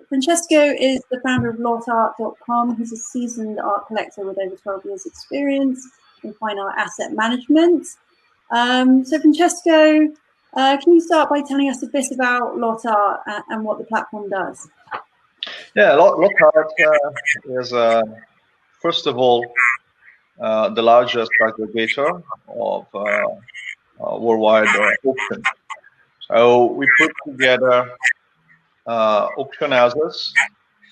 Francesco is the founder of LotArt.com. He's a seasoned art collector with over 12 years experience in fine art asset management. So Francesco, can you start by telling us a bit about LotArt and what the platform does? Yeah, LotArt is, first of all, the largest aggregator of worldwide auction. So we put together auction houses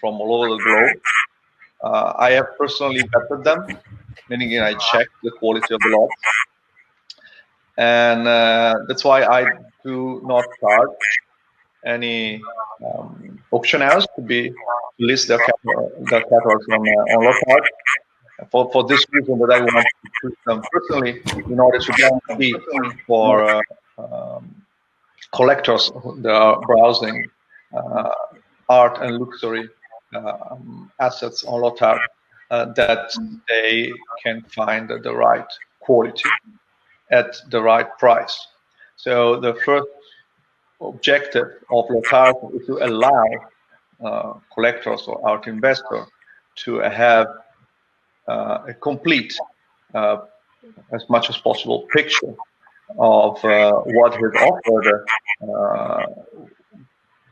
from all over the globe. I have personally vetted them, meaning I check the quality of the lots. And that's why I do not charge any auction house to list their catalogs on LotArt. For this reason, that I want to choose them personally in order to guarantee for collectors that are browsing art and luxury assets on LotArt that they can find the right quality at the right price. So the first objective of LotArt is to allow collectors or art investors to have a complete, as much as possible, picture of what is offered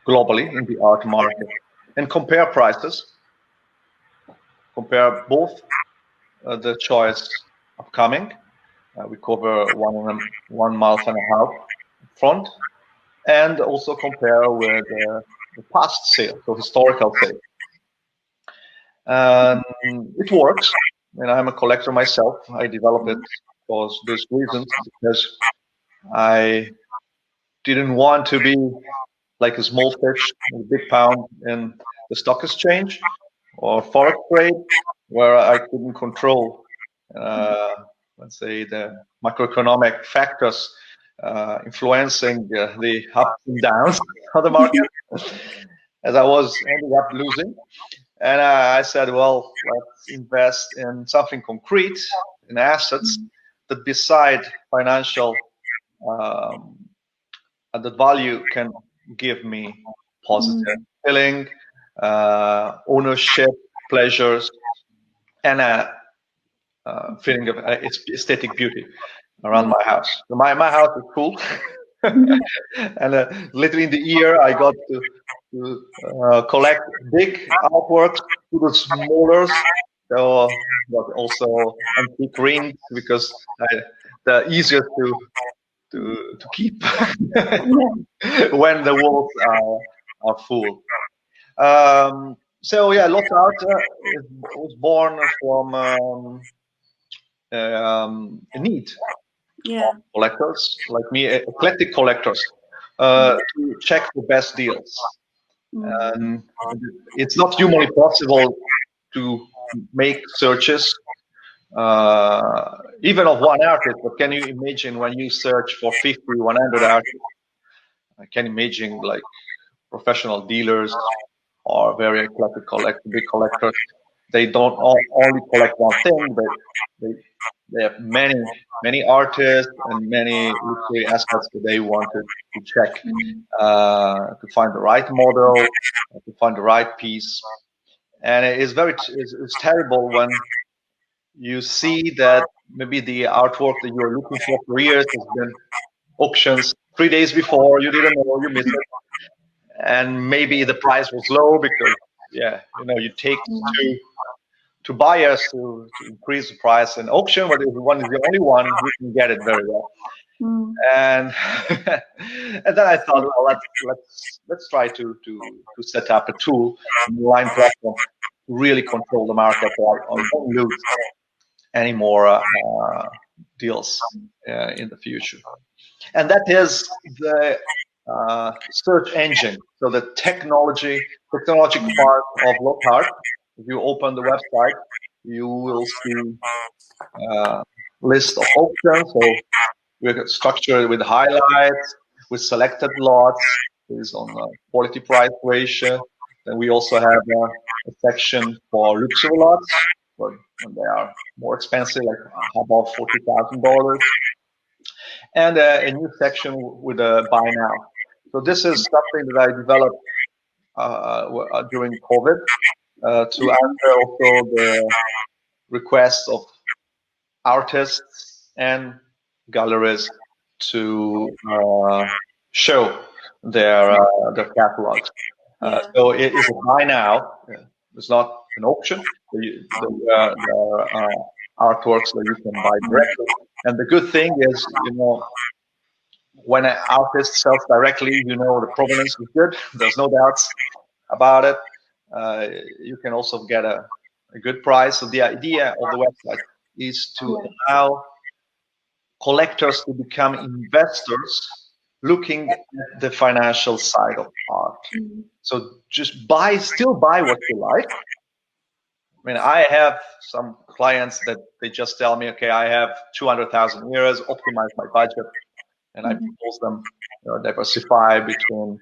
globally in the art market, and compare prices, compare both the choice upcoming. We cover 1.5 months front, and also compare with the past sales, so historical sales. It works, and I'm a collector myself. I developed it for these reasons, because I didn't want to be like a small fish with a big pound in the stock exchange or forex trade, where I couldn't control, let's say, the macroeconomic factors influencing the ups and downs of the market, as I was ending up losing. And I said, well, let's invest in something concrete, in assets that, beside financial added value, can give me positive feeling, ownership, pleasures, and a feeling of aesthetic beauty around my house. So my house is cool. And literally in the year, I got to collect big artworks to the smaller, so but also antique rings, because they're easier to keep when the walls are full. So yeah, LotArt was born from a need. Collectors like me, eclectic collectors, to check the best deals. And it's not humanly possible to make searches, even of one artist. But can you imagine when you search for 50, 100 artists? I can imagine like professional dealers or very eclectic big collectors. They don't only collect one thing, but they have many artists and many luxury assets that they wanted to check, to find the right model, to find the right piece. And it's terrible when you see that maybe the artwork that you're looking for years has been auctions 3 days before, you didn't know, you missed it. And maybe the price was low because, you take to buyers to increase the price in auction, but if one is the only one, you can get it very well. And and then I thought, well, let's try to set up a tool, an online platform, to really control the market, or don't lose any more deals in the future. And that is the search engine. So the technological part of LotArt. If you open the website, you will see list of auctions. So we're structured with highlights, with selected lots, based on quality price ratio. Then we also have a section for luxury lots, but when they are more expensive, like above $40,000. And a new section with a buy now. So this is something that I developed during COVID to answer also the requests of artists and galleries to show their catalogs. So it is a buy now. It's not an auction. The artworks that you can buy directly. And the good thing is, when an artist sells directly, the provenance is good. There's no doubts about it. You can also get a good price. So the idea of the website is to allow collectors to become investors looking at the financial side of art. So just still buy what you like. I mean, I have some clients that they just tell me, okay, I have 200,000 euros, optimize my budget, and I propose them diversify between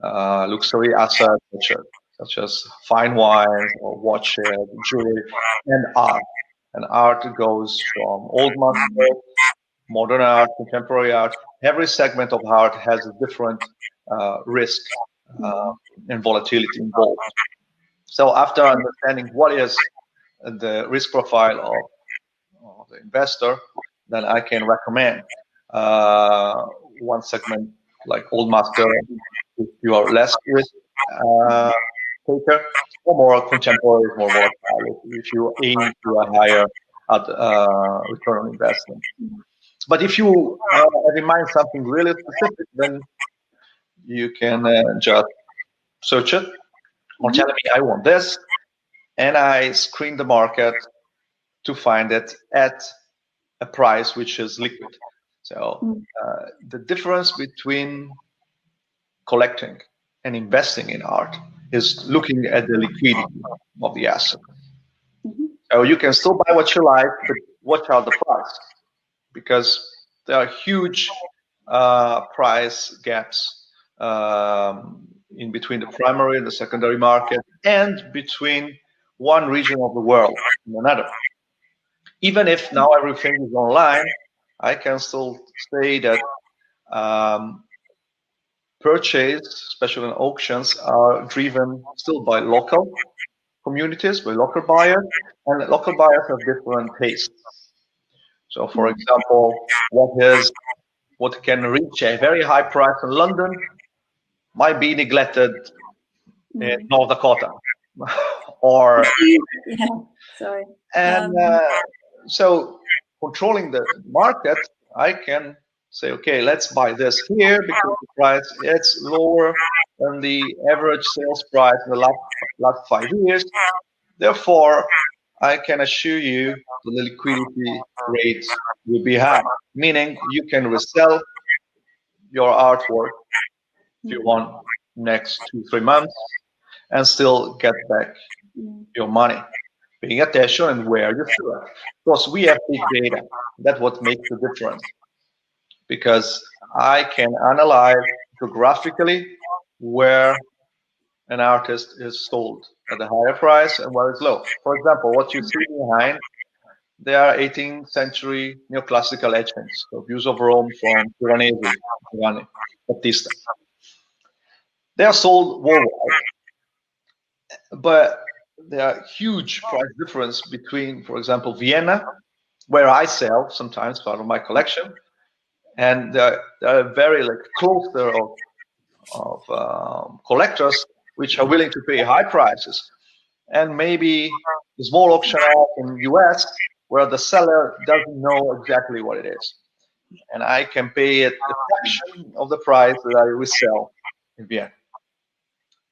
luxury assets such as fine wines or watches, jewelry, and art. And art goes from old masters, modern art, contemporary art. Every segment of art has a different risk and volatility involved. So after understanding what is the risk profile of the investor, then I can recommend one segment like old master if you are less risk taker, or more contemporary, more volatile if you aim to a higher return on investment. But if you have in mind something really specific, then you can just search it or tell me I want this, and I screen the market to find it at a price which is liquid. So the difference between collecting and investing in art is looking at the liquidity of the asset. So you can still buy what you like, but watch out the price, because there are huge price gaps in between the primary and the secondary market, and between one region of the world and another. Even if now everything is online, I can still say that purchase, especially in auctions, are driven still by local communities, by local buyers, and local buyers have different tastes. So, for example, what can reach a very high price in London might be neglected in North Dakota, or so controlling the market, I can say, okay, let's buy this here because the price is lower than the average sales price in the last 5 years. Therefore, I can assure you the liquidity rates will be high, meaning you can resell your artwork if you want next 2-3 months and still get back your money. Paying attention and where you sell it. Because we have big data. That's what makes the difference. Because I can analyze geographically where an artist is sold at a higher price and where it's low. For example, what you see behind, they are 18th century neoclassical etchings, so views of Rome from Giovanni Battista. They are sold worldwide, but there are huge price difference between, for example, Vienna, where I sell sometimes part of my collection, and there are very cluster of collectors which are willing to pay high prices, and maybe a small auction house in the US where the seller doesn't know exactly what it is, and I can pay it a fraction of the price that I resell in Vienna.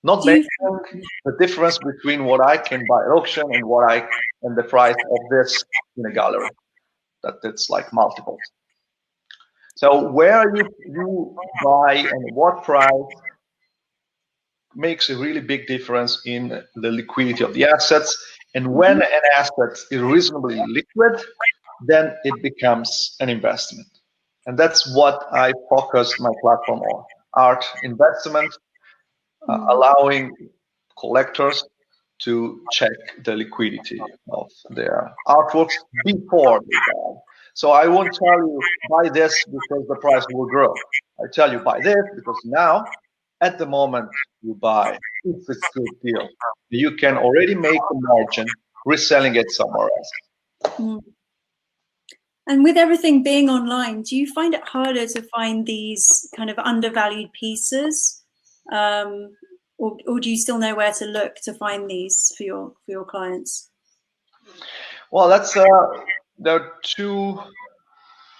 Not mentioning the difference between what I can buy at auction and the price of this in a gallery. That's like multiples. So where you buy and what price makes a really big difference in the liquidity of the assets. And when an asset is reasonably liquid, then it becomes an investment. And that's what I focus my platform on: art investment, allowing collectors to check the liquidity of their artworks before they buy. So I won't tell you buy this because the price will grow. I tell you buy this because now at the moment you buy, if it's a good deal, you can already make a margin reselling it somewhere else. Mm. And with everything being online, do you find it harder to find these kind of undervalued pieces, or do you still know where to look to find these for your clients? Well, there are two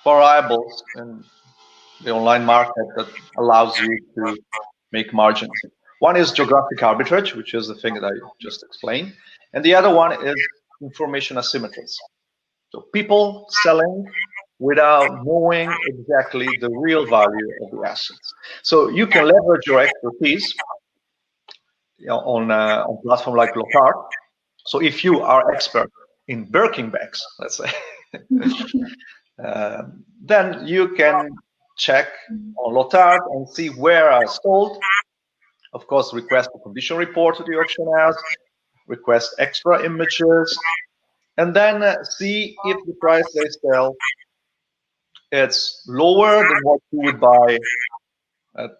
variables in the online market that allows you to make margins. One is geographic arbitrage, which is the thing that I just explained, and the other one is information asymmetries. So people selling without knowing exactly the real value of the assets. So you can leverage your expertise, on platform like Lothar. So if you are expert in Birkin bags, let's say, then you can check on Lothar and see where are sold. Of course, request a condition report to the auction house, request extra images, and then see if the price they sell it's lower than what you would buy at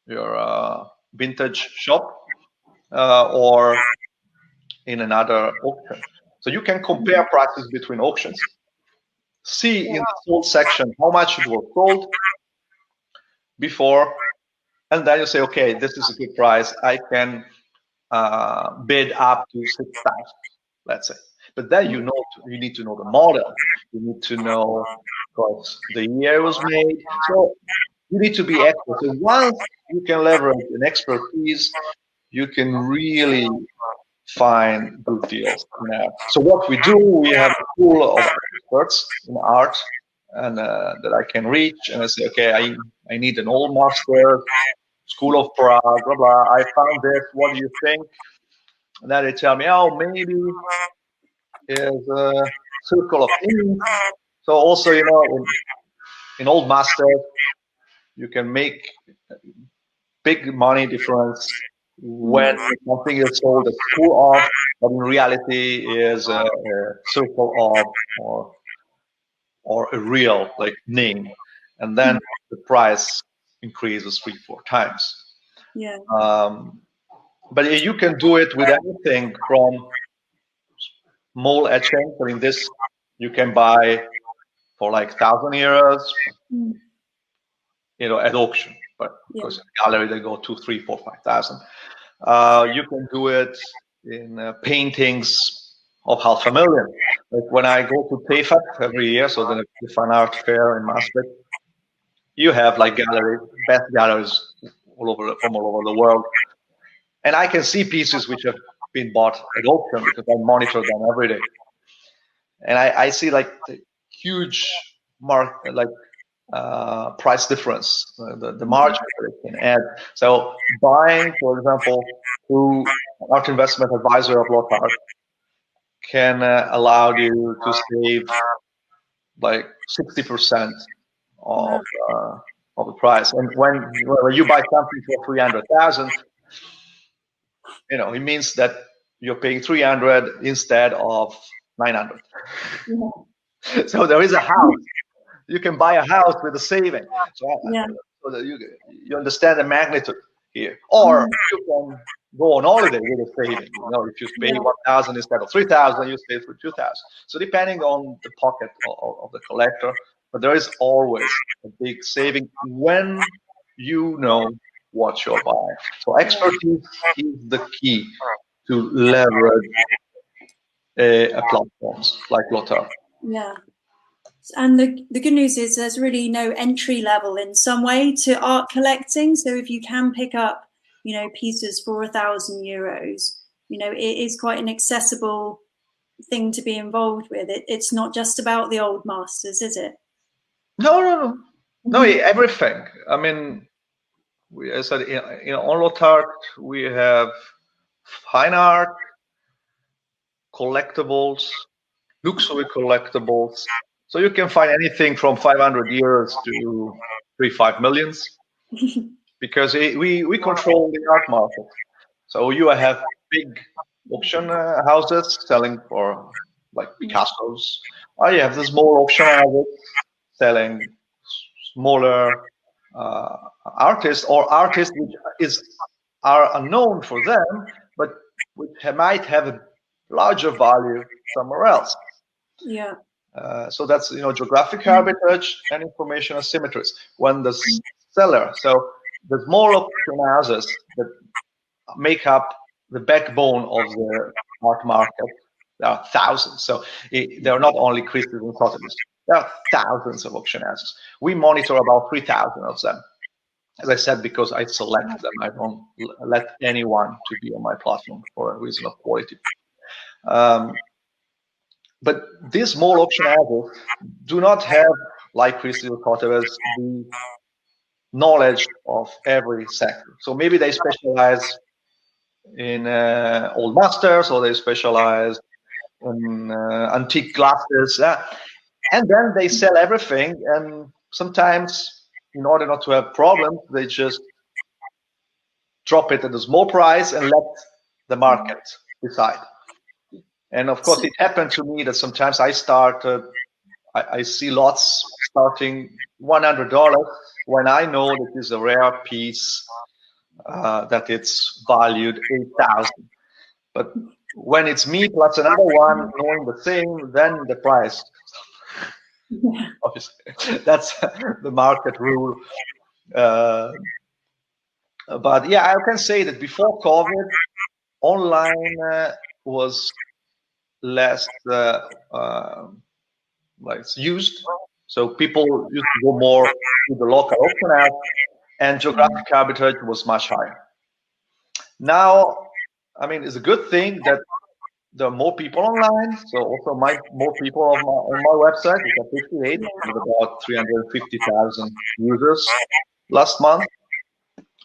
your vintage shop or in another auction. So you can compare prices between auctions, see in the sold section how much it was sold before, and then you say, okay, this is a good price. I can bid up to 6,000, let's say. But then you need to know the model. You need to know because the year it was made. So you need to be expert. So once you can leverage an expertise, you can really find good deals. So what we do, we have a pool of experts in art, and that I can reach, and I say, okay, I need an old master, School of Prague, blah blah. I found this. What do you think? And then they tell me, oh, maybe is a circle of Ings. So also, in old masters, you can make big money difference when something is sold as school of, but in reality is a circle of or a real like name, and then the price increases 3-4 times. Yeah. But you can do it with anything from mole etching. So in this, you can buy for like 1,000 euros, at auction. But because in the gallery they go 2, 3, 4, 5,000. You can do it in paintings of 500,000. Like when I go to TEFAT every year, so the fine art fair in Maastricht, you have like best galleries from all over the world, and I can see pieces which have been bought at auction because I monitor them every day, and I see like the huge price difference, the margin that it can add. So buying, for example, through art investment advisor of Lothar can allow you to save like 60% of the price. And when you buy something for 300,000, it means that you're paying 300 instead of 900. So there is a house. You can buy a house with a saving. So that you understand the magnitude here. Or you can go on holiday with a saving. If you pay 1,000 instead of 3,000, you save for 2,000. So depending on the pocket of the collector, but there is always a big saving when you know what you're buying. So expertise is the key to leverage a platforms like Lothar. Yeah. And the good news is there's really no entry level in some way to art collecting. So if you can pick up, pieces for 1,000 euros, it is quite an accessible thing to be involved with. It's not just about the old masters, is it? No, everything. I mean, I said, on Lothar, we have fine art, collectibles, luxury collectibles. So you can find anything from 500 euros to 3-5 millions, because we control the art market. So you have big auction houses selling for like Picasso's. You have the small auction houses selling smaller artists, or artists which are unknown for them, but which might have a larger value somewhere else. Yeah. So that's geographic heritage and information asymmetries. When the seller, so the small auction houses that make up the backbone of the art market, there are thousands. So there are not only Christie's and Sotheby's. There are thousands of auction houses. We monitor about 3,000 of them. As I said, because I select them, I don't let anyone to be on my platform for a reason of quality. But these small auction houses do not have, like Christie's or Sotheby's, the knowledge of every sector. So maybe they specialize in old masters, or they specialize in antique glasses, and then they sell everything. And sometimes, in order not to have problems, they just drop it at a small price and let the market decide. And of course, it happened to me that sometimes I see lots starting $100 when I know that it's a rare piece, that it's valued $8,000. But when it's me plus another one knowing the same, then the price. Obviously, that's the market rule. But yeah, I can say that before COVID, online was less used. So people used to go more to the local auction house, and geographic arbitrage was much higher. Now, I mean, it's a good thing that there are more people online. So also more people on my website. We got 58 with about 350,000 users last month.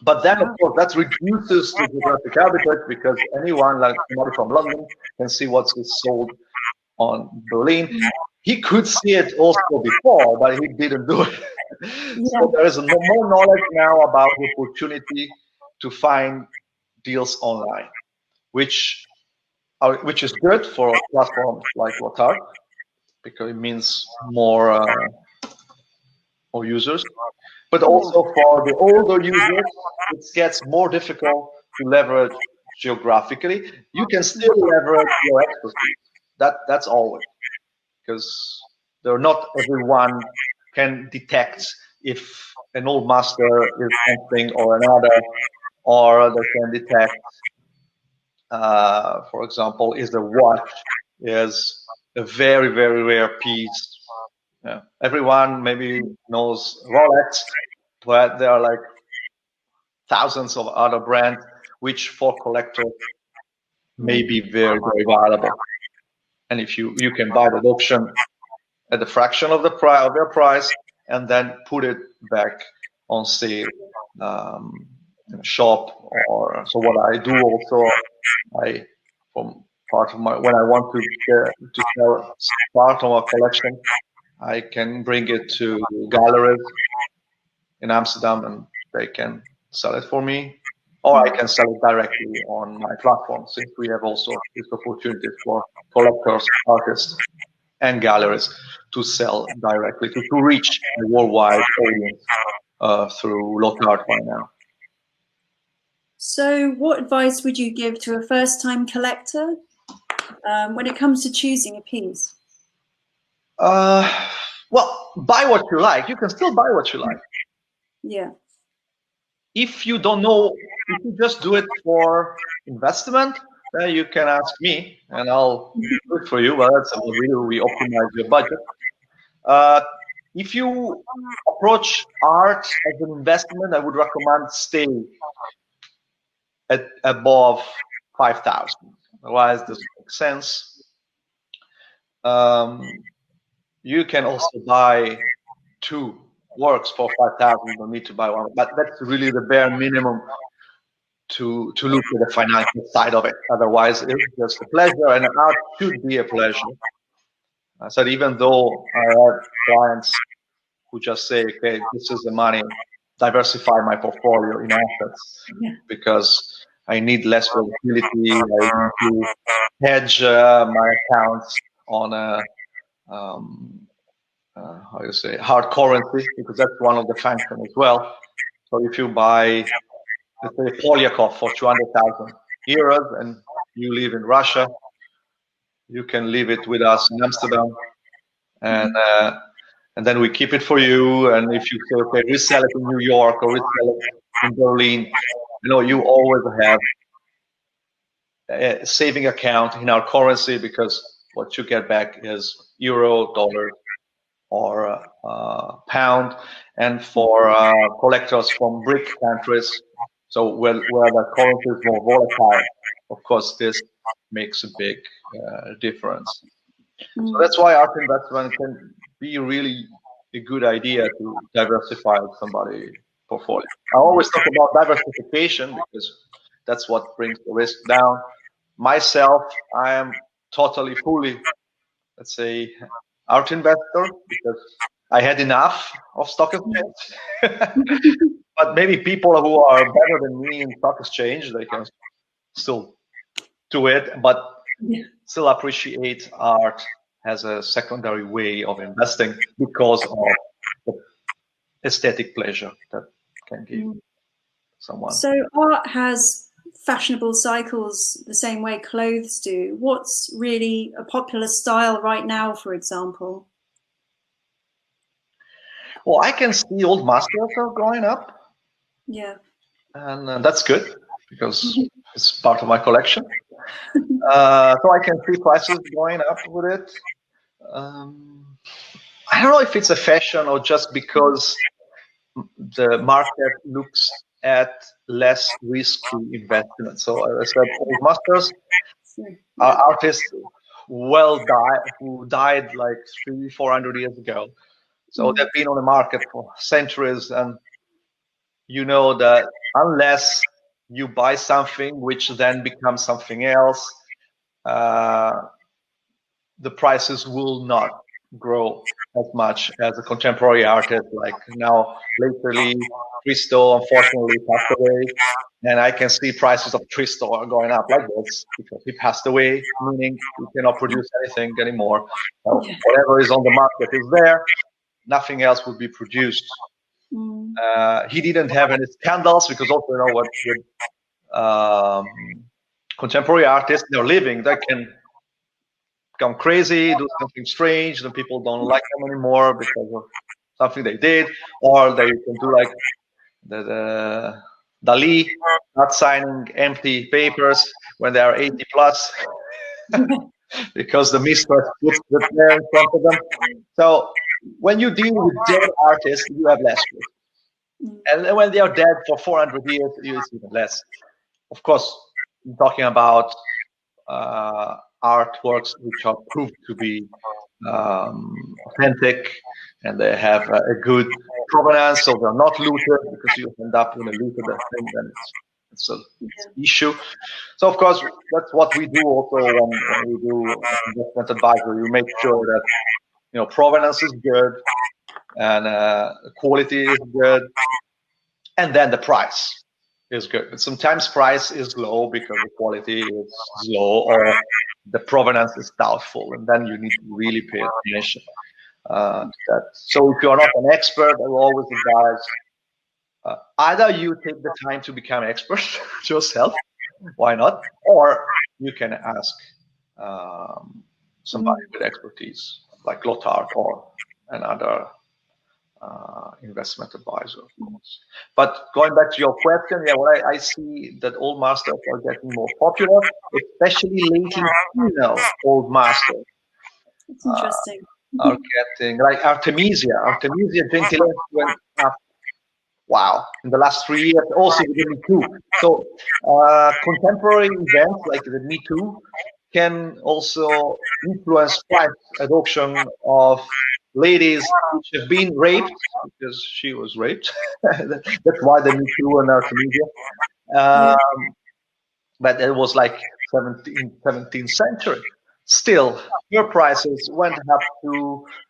But then, of course, that reduces the geographic arbitrage, because anyone, like somebody from London, can see what's sold on Berlin. He could see it also before, but he didn't do it. So there is more knowledge now about the opportunity to find deals online, which is good for platforms like Lotard, because it means more users. But also for the older users, it gets more difficult to leverage geographically. You can still leverage your expertise. That's always, because not everyone can detect if an old master is something or another, or they can detect, for example, is the watch is a very, very rare piece. Yeah. Everyone maybe knows Rolex, but there are like thousands of other brands which for collectors may be very, very valuable. And if you can buy the auction at a fraction of their price, and then put it back on sale in a shop. Or so what I do also, from part of when I want to sell part of a collection, I can bring it to galleries in Amsterdam, and they can sell it for me, or I can sell it directly on my platform, since we have also this opportunity for collectors, artists, and galleries to sell directly, to reach a worldwide audience through Lotard by now. So what advice would you give to a first-time collector when it comes to choosing a piece? Well, buy what you like. You can still buy what you like. Yeah. If you don't know, if you just do it for investment, then you can ask me, and I'll do it for you. Well, that's a video. We optimize your budget. If you approach art as an investment, I would recommend stay at above 5,000. Otherwise, it doesn't make sense. You can also buy 2 works for 5,000. You don't need to buy one, but that's really the bare minimum to look at the financial side of it. Otherwise, it's just a pleasure, and art should be a pleasure. I said, even though I have clients who just say, okay, this is the money, diversify my portfolio in assets, because I need less volatility. I need to hedge my accounts on how you say, hard currency, because that's one of the functions as well. So if you buy, let's say, Polyakov for 200,000 euros and you live in Russia, you can leave it with us in Amsterdam, and then we keep it for you. And if you say, okay, resell it in New York or resell it in Berlin, you always have a saving account in our currency, because what you get back is euro, dollar, or pound. And for collectors from BRIC countries, so where the currency is more volatile, of course, this makes a big difference. So that's why art investment can be really a good idea to diversify somebody's portfolio. I always talk about diversification because that's what brings the risk down. Myself, I am totally, fully, let's say, art investor, because I had enough of stock exchange. But maybe people who are better than me in stock exchange, they can still do it, but still appreciate art as a secondary way of investing because of the aesthetic pleasure that can give someone. So art has fashionable cycles the same way clothes do. What's really a popular style right now, for example? Well, I can see old masters are going up. Yeah. And that's good because it's part of my collection. So I can see prices going up with it. I don't know if it's a fashion or just because the market looks at less risky investment. So as I said, old masters are artists who died like 300-400 years ago. So they've been on the market for centuries, and you know that unless you buy something which then becomes something else, the prices will not grow as much as a contemporary artist. Like now, lately, Cristo unfortunately passed away, and I can see prices of Cristo are going up like this because he passed away, meaning he cannot produce anything anymore. So whatever is on the market is there, nothing else will be produced. He didn't have any scandals because also, you know, what with contemporary artists, they're living, they can become crazy, do something strange, then people don't like them anymore because of something they did, or they can do like the Dali, not signing empty papers when they are 80 plus because the mistress puts the there in front of them. So when you deal with dead artists, you have less risk. And when they are dead for 400 years, it's even less. Of course, I'm talking about artworks which are proved to be authentic, and they have a good provenance, so they're not looted, because you end up with a looted thing, then it's an issue. So of course, that's what we do also when we do investment advisory. We make sure that, you know, provenance is good and quality is good, and then the price is good. But sometimes price is low because the quality is low or the provenance is doubtful, and then you need to really pay attention to that. So if you are not an expert, I will always advise either you take the time to become an expert yourself, why not, or you can ask somebody with expertise like Lothar or another investment advisor, of course. But going back to your question, yeah, what I see that old masters are getting more popular, especially lately female old masters. It's interesting. Are getting, like Artemisia Gentileschi went up. Wow, in the last 3 years, also with the Me Too. So contemporary events like the Me Too can also influence price adoption of ladies which have been raped, because she was raped. That's why the Me Too and Artemisia. But it was like 17th century. Still, her prices went up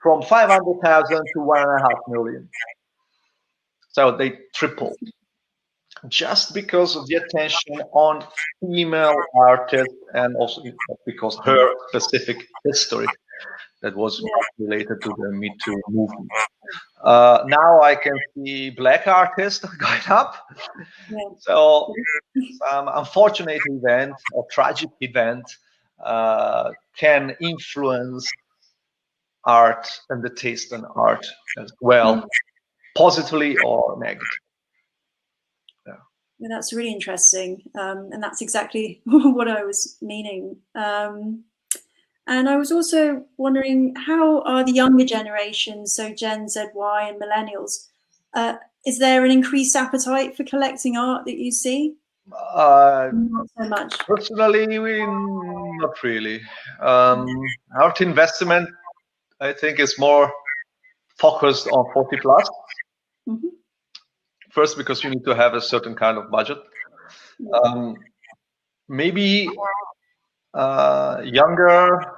from 500,000 to 1.5 million. So they tripled, just because of the attention on female artists, and also because her specific history. that was related to the Me Too movement. Now I can see black artists going up. So some unfortunate event or tragic event can influence art and the taste in art as well, positively or negatively. Yeah, that's really interesting, and that's exactly what I was meaning. And I was also wondering, how are the younger generations, so Gen Z, Y, and millennials? Is there an increased appetite for collecting art that you see? Not so much. Personally, not really. Art investment, I think, is more focused on 40 plus. First, because you need to have a certain kind of budget. Maybe younger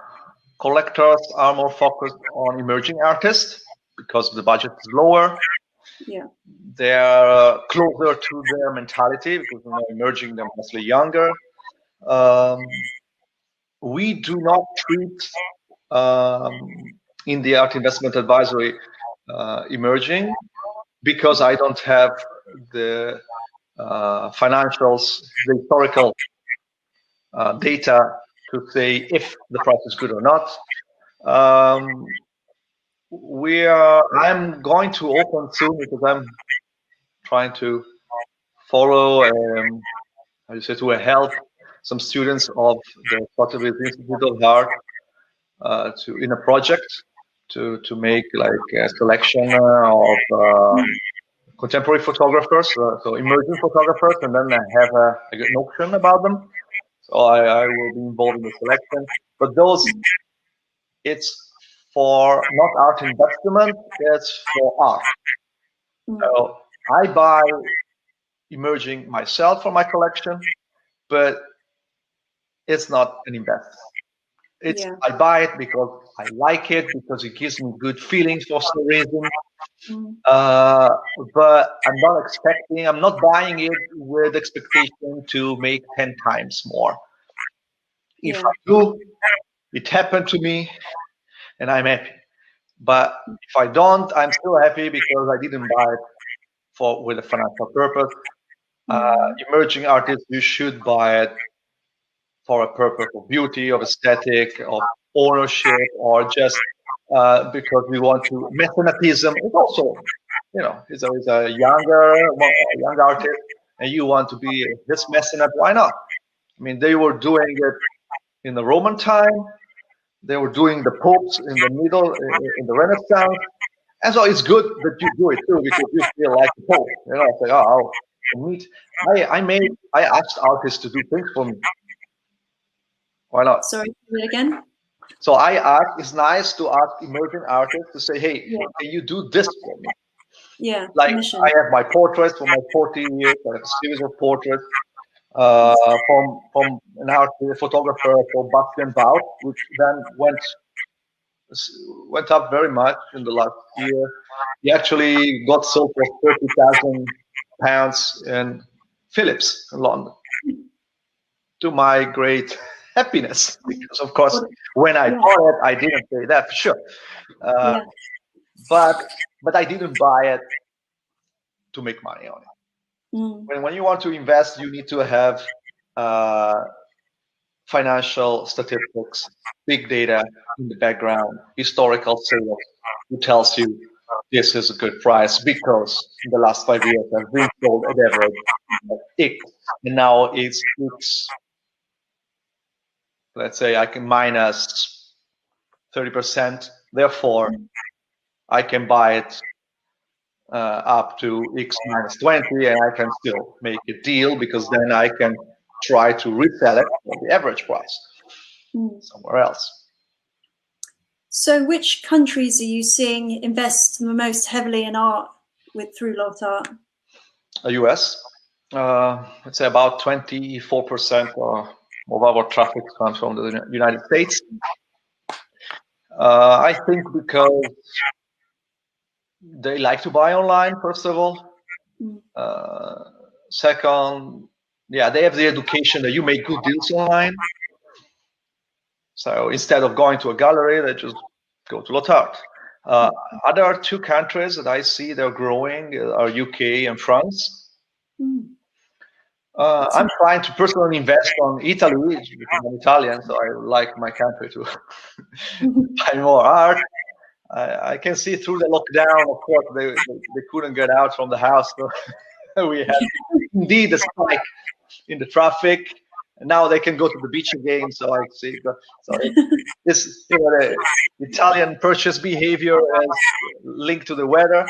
collectors are more focused on emerging artists because the budget is lower. Yeah. They're closer to their mentality because emerging, they're mostly younger. We do not treat in the art investment advisory emerging, because I don't have the financials, the historical data to say if the price is good or not. I'm going to open soon because I'm trying to follow, how do you say, to help some students of the Pottery Institute of Art in a project to make like a selection of contemporary photographers, so emerging photographers, and then I have an auction about them. So I will be involved in the selection. But those, it's for not art investment, it's for art. So I buy emerging myself for my collection, but it's not an investment. It's I buy it because I like it, because it gives me good feelings for some reason. But I'm not buying it with expectation to make 10 times more. If I do, it happened to me and I'm happy. But if I don't, I'm still happy because I didn't buy it with a financial purpose. Emerging artists, you should buy it for a purpose of beauty, of aesthetic, of ownership, or just because we want to. Mecenatism is also, is always a young artist, and you want to be this mecenate. Why not? I mean, they were doing it in the Roman time. They were doing the popes in the middle, in the Renaissance. And so it's good that you do it too, because you feel like the pope. Say, oh, neat. I asked artists to do things for me. Why not? Sorry, say it again. So I ask, it's nice to ask emerging artists to say, hey, can you do this for me? Yeah. Like commission. I have my portraits for my 40 years, I have a series of portraits from an art photographer for Bastian Baut, which then went up very much in the last year. He actually got sold for £30,000 in Philips in London, to my great happiness, because of course when I bought it I didn't say that for sure, but I didn't buy it to make money on it. When you want to invest, you need to have financial statistics, big data in the background, historical sales, who tells you this is a good price because in the last 5 years I've been sold at average X, and now it's X. Let's say I can minus 30%, therefore I can buy it up to X minus 20, and I can still make a deal, because then I can try to resell it for the average price somewhere else. So which countries are you seeing invest the most heavily in art through Lot Art? The US, let's say about 24% of our traffic comes from the United States. I think because they like to buy online, first of all. Second, they have the education that you make good deals online. So instead of going to a gallery, they just go to Lotard. Other two countries that I see they're growing are UK and France. I'm trying to personally invest on Italy because I'm Italian, so I like my country to buy more art. I can see through the lockdown, of course, they couldn't get out from the house, so we had indeed a spike in the traffic. And now they can go to the beach again. So I see. So this, the Italian purchase behavior is linked to the weather,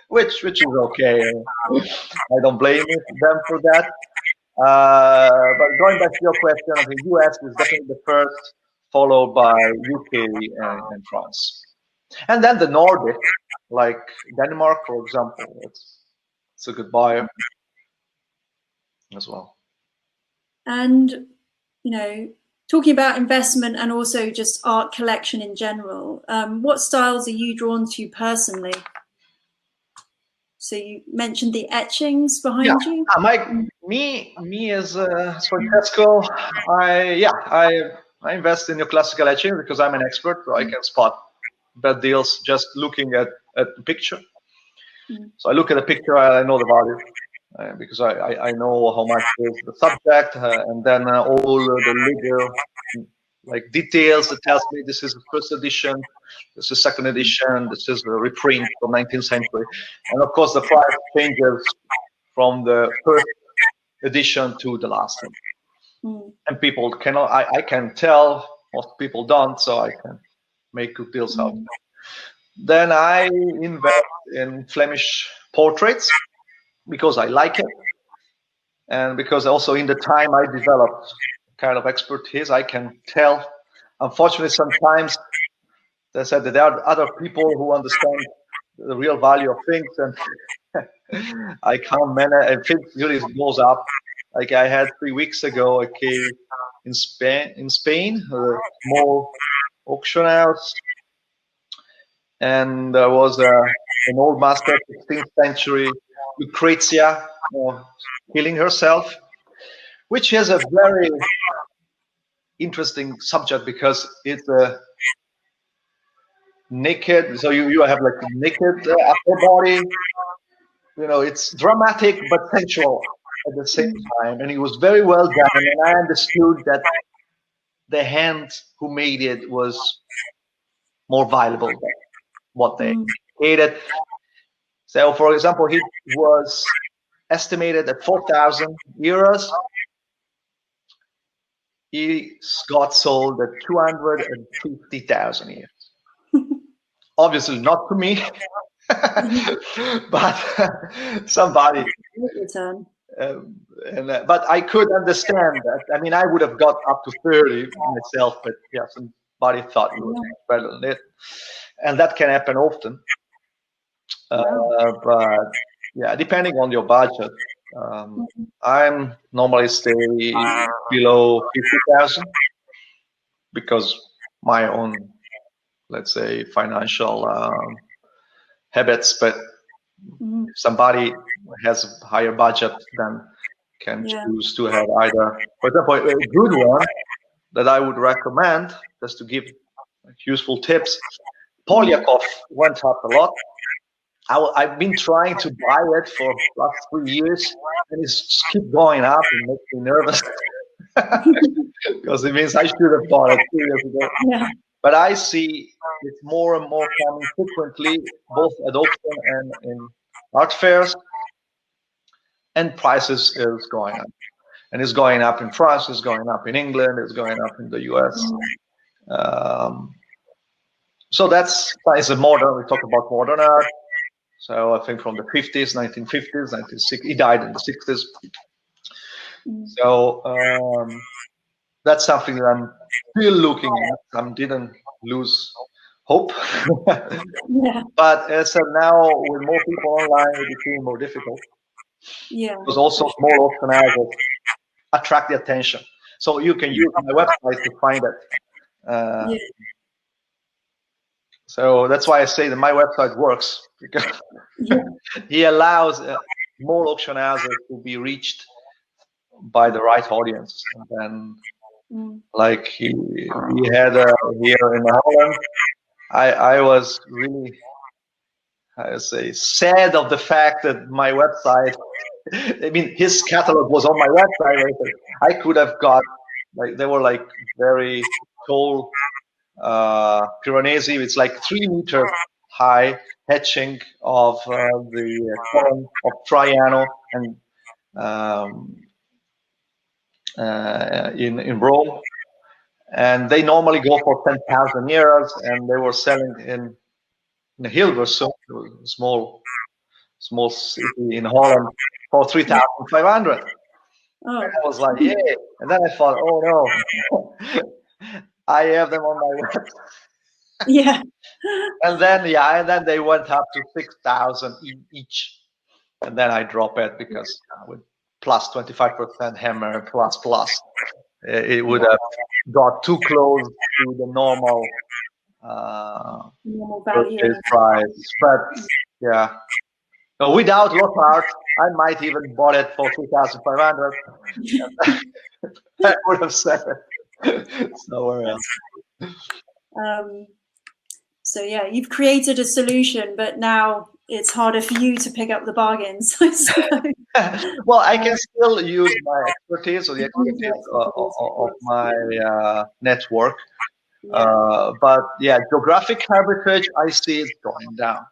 which is okay. I don't blame them for that. But going back to your question, I think US is definitely the first, followed by UK and France. And then the Nordic, like Denmark, for example, it's a good buyer as well. And, talking about investment and also just art collection in general, what styles are you drawn to personally? So you mentioned the etchings behind you. Me as Francesco, I invest in neoclassical etching because I'm an expert, so I can spot bad deals just looking at the picture. So I look at the picture, I know the value because I know how much is the subject, and then all the legal like details that tells me this is the first edition, this is second edition, this is a reprint from 19th century, and of course the price changes from the first edition to the last one. And people cannot, I can tell, most people don't, so I can make good deals out. Then I invest in Flemish portraits because I like it, and because also in the time I developed kind of expertise, I can tell. Unfortunately, sometimes they said that there are other people who understand the real value of things, and I can't manage. And things really goes up. Like I had 3 weeks ago a case in Spain, a small auction house, and there was an old master, 16th century, Lucrezia, killing herself, which is a very interesting subject because it's a naked, so you have like a naked upper body, it's dramatic but sensual at the same time, and it was very well done, and I understood that the hand who made it was more valuable than what they created. So for example, he was estimated at 4,000 euros. He got sold at 250,000 euros. Obviously not to me, but somebody. But I could understand that. I mean, I would have got up to 30 myself, but yeah, somebody thought it was better than it, and that can happen often. But yeah, depending on your budget, I'm normally stay below 50,000 because my own, let's say, financial habits. But if somebody has a higher budget, then can choose to have either, for example, a good one that I would recommend, just to give useful tips. Polyakov went up a lot. I've been trying to buy it for the last 3 years, and it's keep going up and makes me nervous because it means I should have bought it 2 years ago. Yeah. But I see it's more and more coming frequently, both at auction and in art fairs, and prices is going up. And it's going up in France, it's going up in England, it's going up in the US. So that's a modern, we talk about modern art. So I think from the 50s, 1950s, 1960s, he died in the 60s. So that's something that I'm still looking at. I didn't lose hope. But as I said, now with more people online, it became more difficult. Because also small auction houses attract the attention. So you can use my website to find it. So that's why I say that my website works, because he allows more auction houses to be reached by the right audience. And then Like we had here in Holland. I was really, I say, sad of the fact that my website, I mean, his catalog was on my website. Right? I could have got, like, they were like very tall Piranesi. It's like 3 meters high hatching of the column of Traiano and in Rome. And they normally go for 10,000 euros, and they were selling in Hilversum, a small city in Holland, for 3,500. Oh. And I was like, yeah. And then I thought, oh no, I have them on my website. Yeah. And then they went up to 6,000 each. And then I dropped it because with plus 25% hammer plus, it would have got too close to the normal value price. But yeah, no, without Lockhart, I might even bought it for 2,500. I would have said it somewhere else. So yeah, you've created a solution, but now it's harder for you to pick up the bargains. Well, I can still use my expertise or the expertise of my network. But yeah, geographic heritage, I see it going down.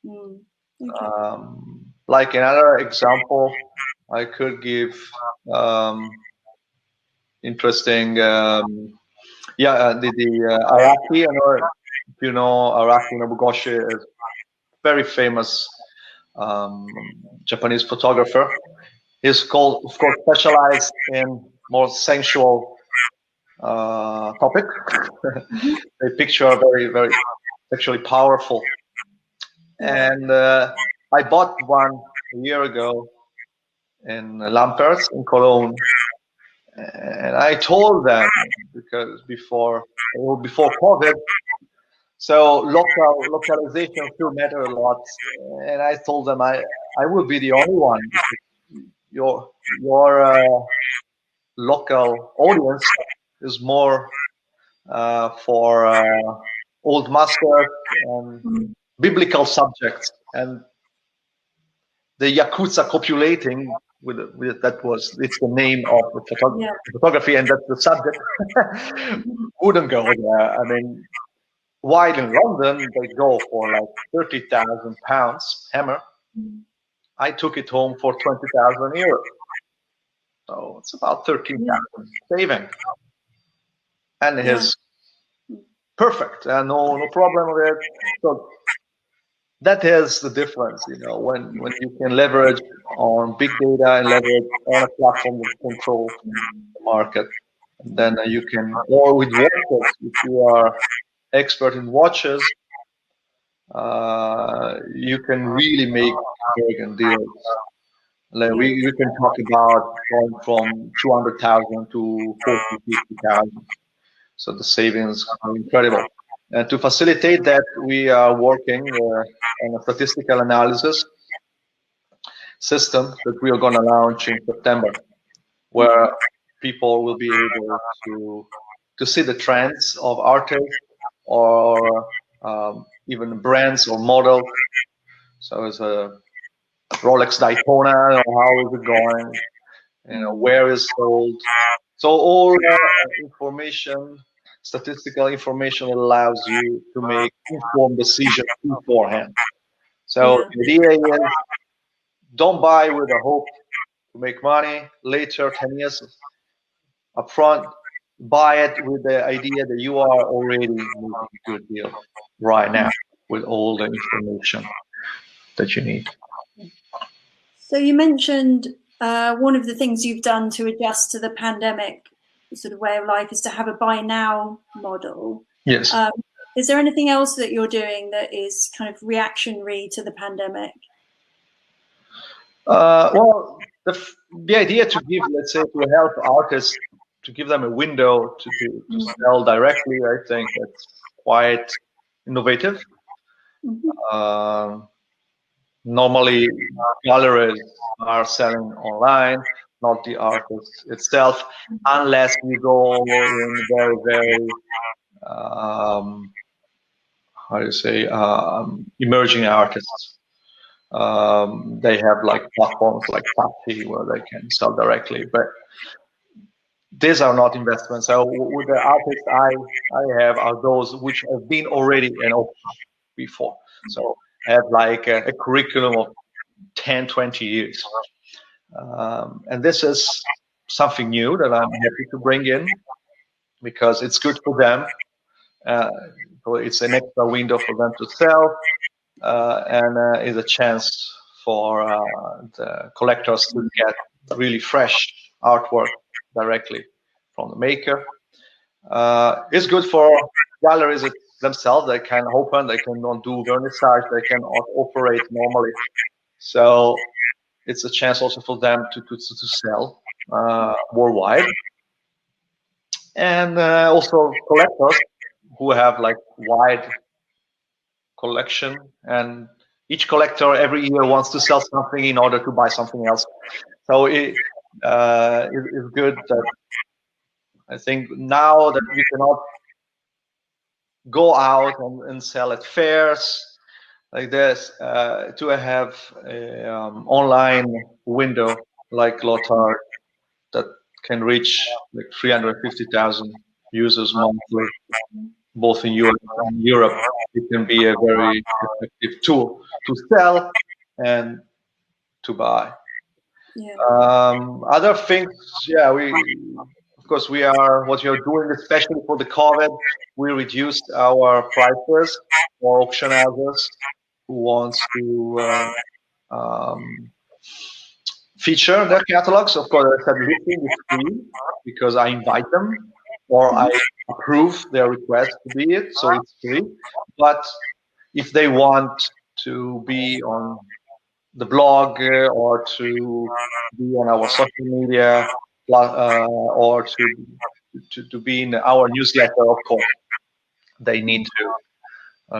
Okay. Like another example, I could give interesting, the Araki. If you know Araki Nobugoshi, is very famous Japanese photographer. He's of course, specialized in more sensual topic. They picture very, very sexually powerful. And I bought one a year ago in Lampers in Cologne, and I told them, because before COVID, so localization still matter a lot, and I told them I would be the only one. Your local audience is more for old masters and biblical subjects, and the Yakuza copulating with it's the name of the photography, and that's the subject. Wouldn't go there. I mean, while in London they go for like 30,000 pounds hammer, I took it home for 20,000 euros. So it's about 13,000 saving, and his perfect, and no problem with it. So that is the difference, when you can leverage on big data and leverage on a platform that controls the market. And then you can, or with watches, if you are expert in watches, you can really make bargain deals. Like we can talk about going from 200,000 to 50,000. So the savings are incredible. And to facilitate that, we are working on a statistical analysis system that we are going to launch in September, where people will be able to see the trends of artists or even brands or models. So it's a Rolex Daytona, how is it going? Where is sold? So all information, statistical information, allows you to make informed decisions beforehand. So the idea is, don't buy with a hope to make money later, 10 years upfront. Buy it with the idea that you are already making a good deal right now with all the information that you need. So you mentioned one of the things you've done to adjust to the pandemic sort of way of life is to have a buy now model. Yes. Is there anything else that you're doing that is kind of reactionary to the pandemic? Well, the idea to give, let's say, to help artists, to give them a window to sell directly, I think that's quite innovative. Normally, galleries are selling online, not the artist itself, unless you go in very, very how do you say, emerging artists. They have like platforms like Patti where they can sell directly, but these are not investments. So with the artists I have are those which have been already an option before. So I have like a curriculum of 10, 20 years. And this is something new that I'm happy to bring in because it's good for them. So it's an extra window for them to sell, and is a chance for the collectors to get really fresh artwork directly from the maker. It's good for galleries themselves. They can open, they can do vernissage, they can operate normally. So it's a chance also for them to sell worldwide. And also collectors who have like wide collection, and each collector every year wants to sell something in order to buy something else. So it's good that I think now that you cannot go out and sell at fairs like this, to have a online window like Lothar that can reach like 350,000 users monthly, both in US and Europe. It can be a very effective tool to sell and to buy. Yeah. Other things, yeah, of course, what we are doing, especially for the COVID, we reduced our prices for auction houses who wants to feature their catalogs. Of course, I said listing is free because I invite them or I approve their request to be it, so it's free. But if they want to be on the blog or to be on our social media or to be in our newsletter, of course, they need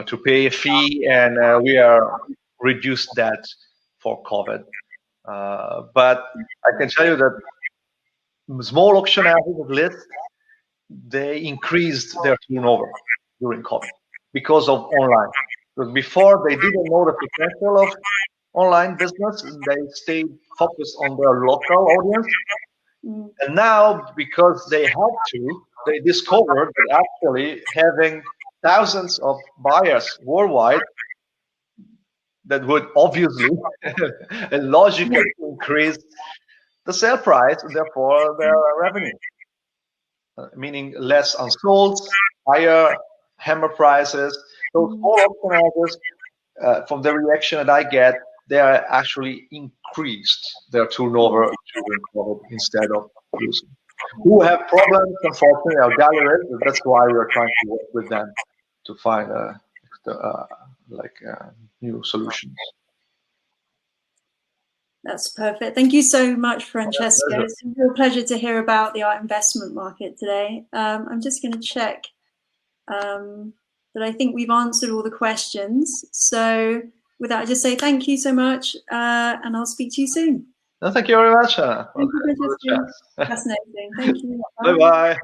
to pay a fee, and we are reduced that for COVID. But I can tell you that small auction houses at least, they increased their turnover during COVID because of online. Because before they didn't know the potential of online business, they stayed focused on their local audience. And now, because they had to, they discovered that actually having thousands of buyers worldwide, that would obviously and logically increase the sale price and therefore their revenue. Meaning less unsold, higher hammer prices. So small auction houses, from the reaction that I get, they are actually increased their turnover during COVID instead of losing. Who have problems, unfortunately, are galleries. That's why we are trying to work with them to find new solutions. That's perfect. Thank you so much, Francesco. It's a real pleasure to hear about the art investment market today. I'm just going to check that I think we've answered all the questions. So with that, I just say thank you so much, and I'll speak to you soon. No, thank you very much. Thank you, Francesco. Fascinating. Thank you. Bye-bye.